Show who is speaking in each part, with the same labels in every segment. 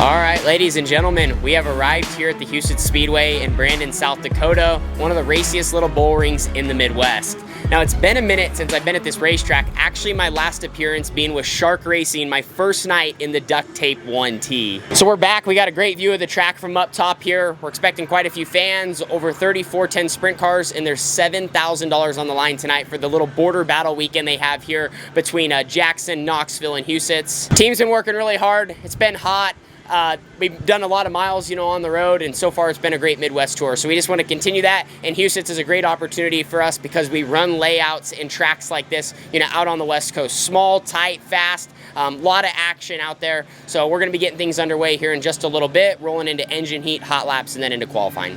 Speaker 1: All right, ladies and gentlemen, we have arrived here at the Husets Speedway in Brandon, South Dakota, one of the raciest little bull rings in the Midwest. Now, it's been a minute since I've been at this racetrack, actually my last appearance being with Shark Racing, my first night in the Duct Tape 1T. So we're back, we got a great view of the track from up top here. We're expecting quite a few fans, over 30 410 sprint cars, and there's $7,000 on the line tonight for the little border battle weekend they have here between Jackson, Knoxville, and Husets. Team's been working really hard, it's been hot. We've done a lot of miles, on the road, and so far it's been a great Midwest tour. So we just want to continue that, and Husets is a great opportunity for us because we run layouts and tracks like this, out on the West Coast. Small, tight, fast, lot of action out there. So we're going to be getting things underway here in just a little bit, rolling into engine heat, hot laps, and then into qualifying.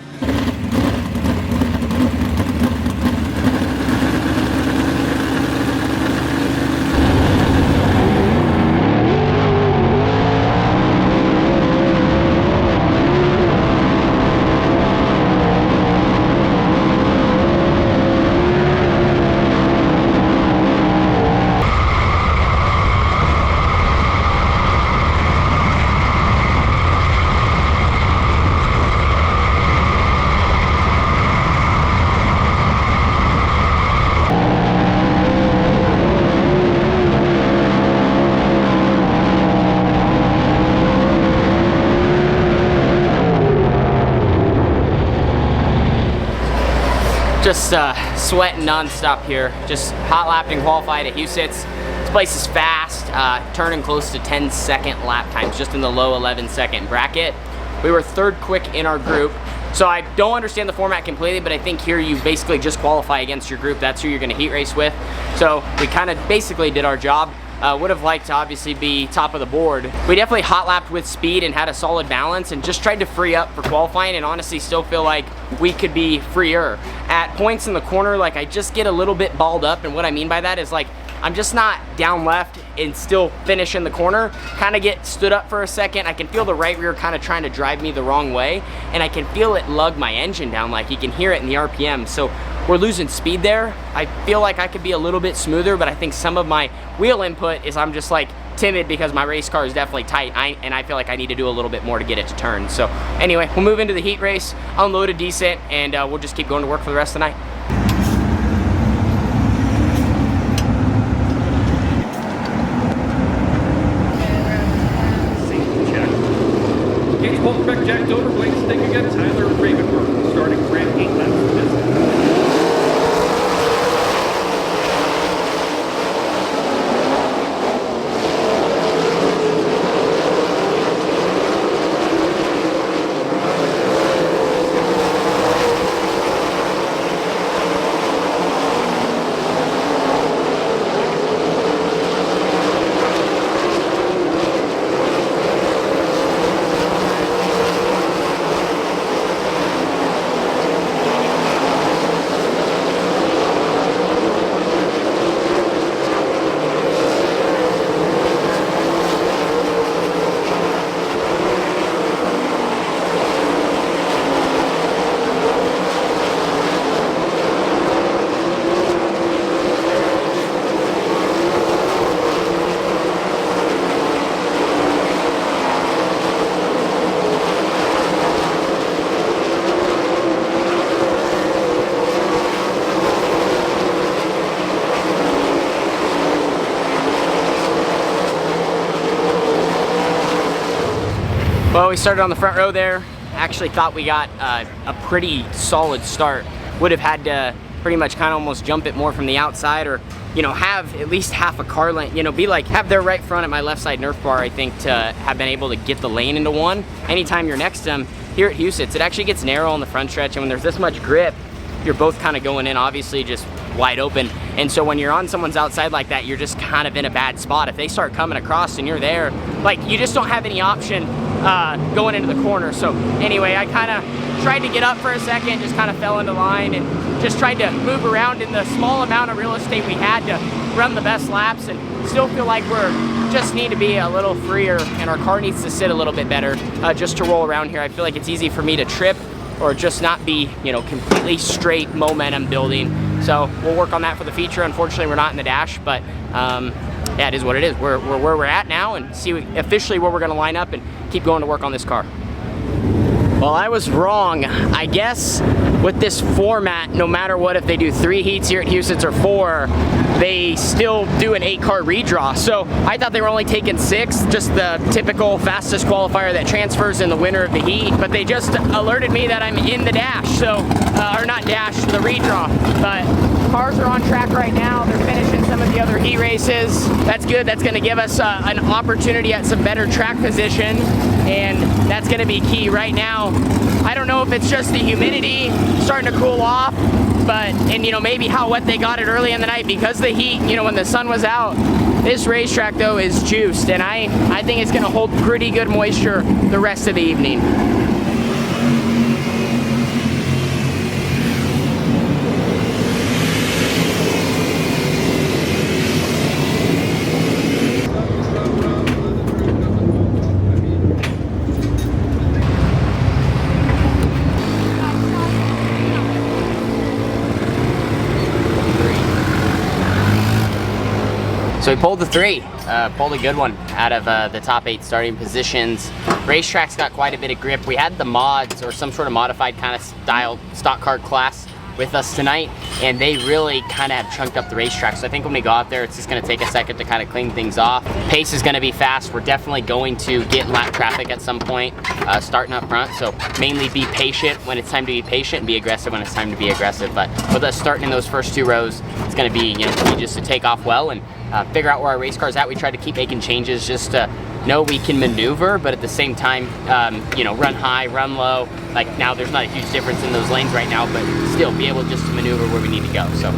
Speaker 1: Just sweating non-stop here. Just hot lapped and qualified at Husets. This place is fast, turning close to 10-second lap times, just in the low 11-second bracket. We were third quick in our group. So I don't understand the format completely, but I think here you basically just qualify against your group. That's who you're gonna heat race with. So we kind of basically did our job. Would have liked to obviously be top of the board. We definitely hot lapped with speed and had a solid balance and just tried to free up for qualifying, and honestly still feel like we could be freer. At points in the corner, like I just get a little bit balled up, and what I mean by that is like I'm just not down left and still finish in the corner. Kind of get stood up for a second. I can feel the right rear kind of trying to drive me the wrong way, and I can feel it lug my engine down, like you can hear it in the RPM. So we're losing speed there. I feel like I could be a little bit smoother, but I think some of my wheel input is I'm just like timid because my race car is definitely tight, and I feel like I need to do a little bit more to get it to turn. So anyway, we'll move into the heat race, unload a decent, and we'll just keep going to work for the rest of the night.
Speaker 2: Correct, Jack Dover, Blake Sting again, Tyler Ravenworth, starting from 8 laps of distance.
Speaker 1: Well, we started on the front row there. Actually thought we got a pretty solid start. Would have had to pretty much kind of almost jump it more from the outside, or have at least half a car lane, be like have their right front at my left side Nerf bar, I think, to have been able to get the lane into one. Anytime you're next to them here at Husets, it actually gets narrow on the front stretch, and when there's this much grip, you're both kind of going in obviously just wide open. And so when you're on someone's outside like that, you're just kind of in a bad spot. If they start coming across and you're there, like you just don't have any option going into the corner. So anyway, I kind of tried to get up for a second, just kind of fell into line and just tried to move around in the small amount of real estate we had to run the best laps, and still feel like we're just need to be a little freer, and our car needs to sit a little bit better just to roll around here. I feel like it's easy for me to trip or just not be, completely straight momentum building. So we'll work on that for the feature. Unfortunately, we're not in the dash, but yeah, it is what it is. We're where we're at now, and see officially where we're gonna line up and keep going to work on this car. Well, I was wrong. I guess with this format, no matter what, if they do 3 heats here at Huset's or 4, they still do an 8-car redraw. So I thought they were only taking 6, just the typical fastest qualifier that transfers in the winner of the heat. But they just alerted me that I'm in the dash, so, or not dash, the redraw. But cars are on track right now. They're finishing some of the other heat races. That's good. That's going to give us an opportunity at some better track position, and that's going to be key right now. I don't know if it's just the humidity starting to cool off, but, and you know, maybe how wet they got it early in the night because the heat, you know, when the sun was out. This racetrack though is juiced, and I think it's going to hold pretty good moisture the rest of the evening. So we pulled the 3, pulled a good one out of the top 8 starting positions. Racetrack's got quite a bit of grip. We had the mods or some sort of modified kind of style stock car class with us tonight, and they really kind of have chunked up the racetrack. So I think when we go out there, it's just going to take a second to kind of clean things off. Pace is going to be fast. We're definitely going to get lap traffic at some point, starting up front. So mainly be patient when it's time to be patient, and be aggressive when it's time to be aggressive. But with us starting in those first 2 rows, it's going to be, you know, key just to take off well and figure out where our race car's at. We try to keep making changes just to know we can maneuver, but at the same time, you know, run high, run low. Like now there's not a huge difference in those lanes right now, but still be able just to maneuver where we need to go. So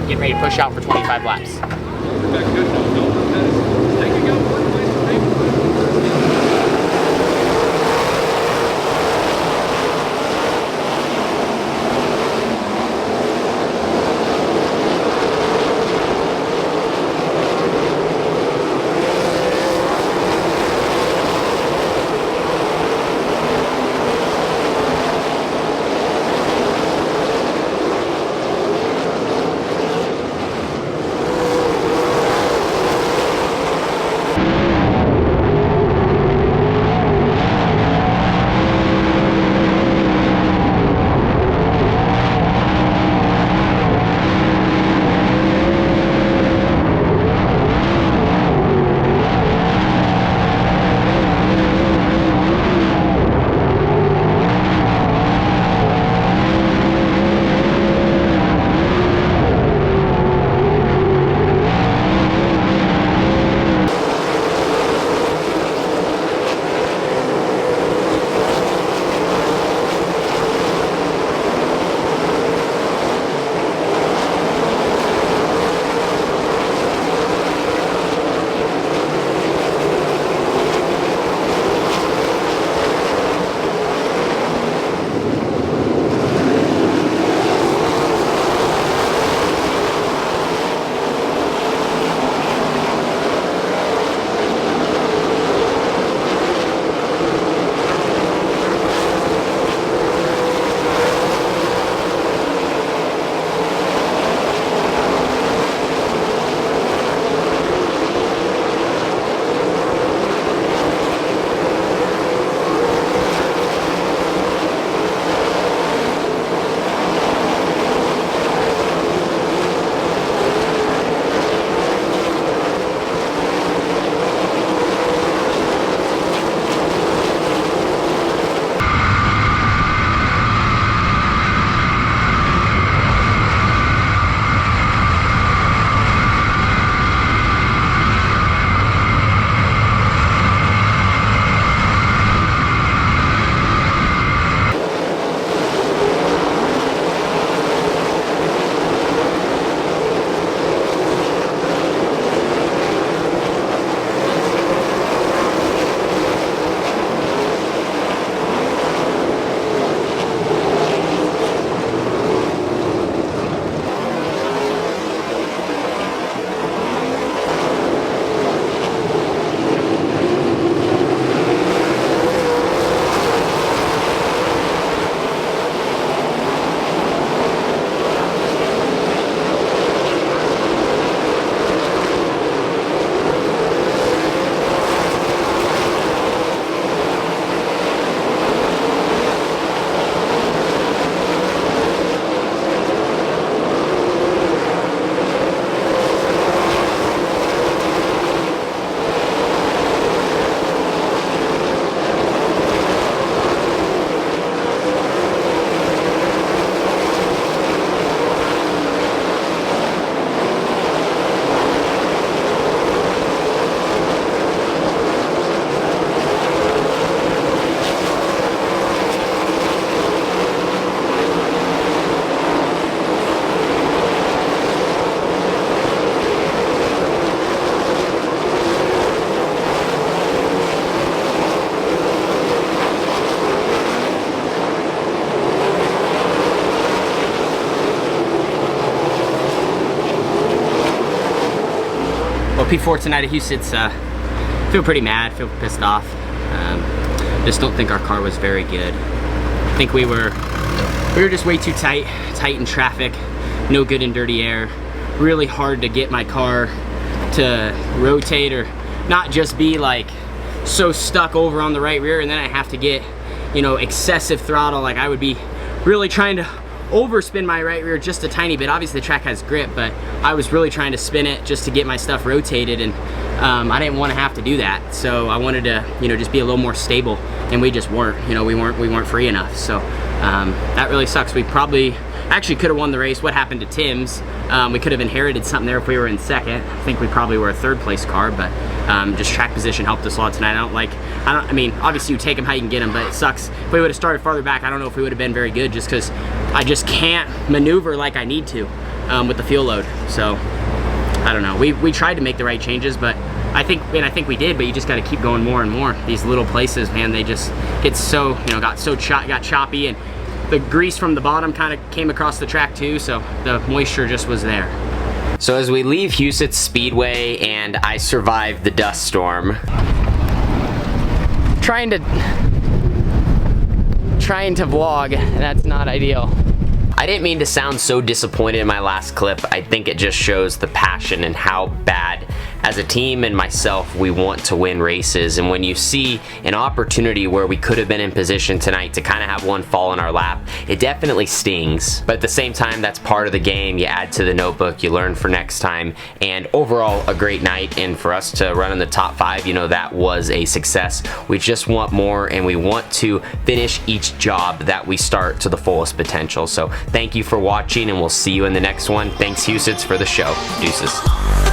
Speaker 1: get ready to push out for 25 laps.
Speaker 2: Taking out workplace pavement.
Speaker 1: P4 tonight at Husets. Feel pretty mad, feel pissed off. Just don't think our car was very good. I think we were just way too tight in traffic, no good in dirty air. Really hard to get my car to rotate or not just be like so stuck over on the right rear, and then I have to get, you know, excessive throttle. Like I would be really trying to overspin my right rear just a tiny bit. Obviously the track has grip, but I was really trying to spin it just to get my stuff rotated, and I didn't want to have to do that. So I wanted to, you know, just be a little more stable, and we just weren't. You know, we weren't free enough. So that really sucks. We probably actually could have won the race. What happened to Tim's? We could have inherited something there if we were in second. I think we probably were a third place car, but just track position helped us a lot tonight. I mean, obviously you take them how you can get them, but it sucks. If we would have started farther back, I don't know if we would have been very good, just because I just can't maneuver like I need to with the fuel load. So I don't know. We tried to make the right changes, but I think we did, but you just got to keep going more and more. These little places, man, they just get so, you know, got choppy, and the grease from the bottom kind of came across the track too, so the moisture just was there. So as we leave Husets Speedway and I survived the dust storm, trying to vlog, that's not ideal. I didn't mean to sound so disappointed in my last clip. I think it just shows the passion and how bad, as a team and myself, we want to win races. And when you see an opportunity where we could have been in position tonight to kind of have one fall in our lap, it definitely stings. But at the same time, that's part of the game. You add to the notebook, you learn for next time. And overall, a great night. And for us to run in the top 5, you know, that was a success. We just want more, and we want to finish each job that we start to the fullest potential. So thank you for watching, and we'll see you in the next one. Thanks, Husets, for the show. Deuces.